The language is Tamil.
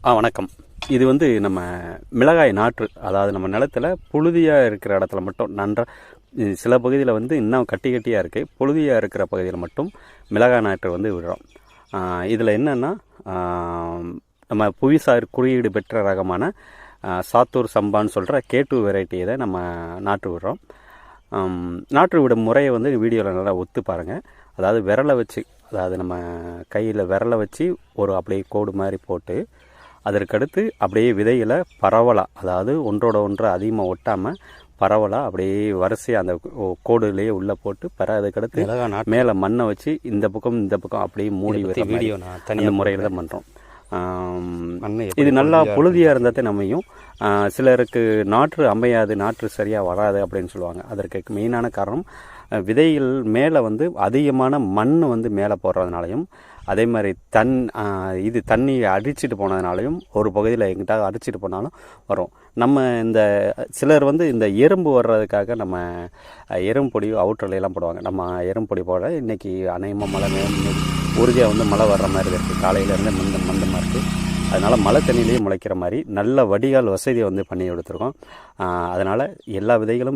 வணக்கம். இது வந்து நம்ம மிளகாய் நாற்று, அதாவது நம்ம நிலத்தில் புழுதியாக இருக்கிற இடத்துல மட்டும் சில பகுதியில் வந்து இன்னும் கட்டி கட்டியாக இருக்குது. புழுதியாக இருக்கிற பகுதியில் மட்டும் மிளகாய் நாற்று வந்து விடுறோம். இதில் என்னென்னா, நம்ம புவிசார் குறியீடு பெற்ற ரகமான சாத்தூர் சம்பான்னு சொல்கிற கேட்டு வெரைட்டியை தான் நம்ம நாற்று விடுறோம். நாற்று விடும் முறையை வந்து வீடியோவில் நல்லா ஒத்து பாருங்கள். அதாவது விரலை வச்சு, அதாவது நம்ம கையில் விரலை வச்சு ஒரு அப்படியே கோடு மாதிரி போட்டு, அதற்கடுத்து அப்படியே விதைகளை பரவலாக, அதாவது ஒன்றோட ஒன்று அதிகமாக ஒட்டாமல் பரவலாக அப்படியே வரிசையாக அந்த கோடுலேயே உள்ளே போட்டு அதுக்கடுத்து மேலே மண்ணை வச்சு இந்த பக்கம் அப்படியே மூடி வர வீடியோ அந்த முறையில் தான் பண்ணுறோம். இது நல்லா புழுதியாக இருந்தால் நம்மையும், சிலருக்கு நாற்று அமையாது, நாற்று சரியாக வராது அப்படின்னு சொல்லுவாங்க. அதற்கு மெயினான காரணம் விதைகள் மேலே வந்து அதிகமான மண் வந்து மேலே போடுறதுனாலையும், அதே மாதிரி தண்ணி அடிச்சுட்டு போனதுனாலையும், ஒரு பகுதியில் எங்கிட்ட அடிச்சுட்டு போனாலும் வரும். நம்ம இந்த சிலர் வந்து இந்த எறும்பு வர்றதுக்காக நம்ம எறும்பு பொடி அவுட்டர்லாம் போடுவாங்க. நம்ம எறும்பு பொடி போட இன்றைக்கி அநேகமாக மழை உறுதியாக வந்து மழை வர்ற மாதிரி இருக்குது. காலையிலேருந்து மந்தமாக இருக்குது. அதனால் மழை தண்ணியிலேயே முளைக்கிற மாதிரி நல்ல வடிகால் வசதியை வந்து பண்ணி கொடுத்துருக்கோம். அதனால் எல்லா விதைகளும்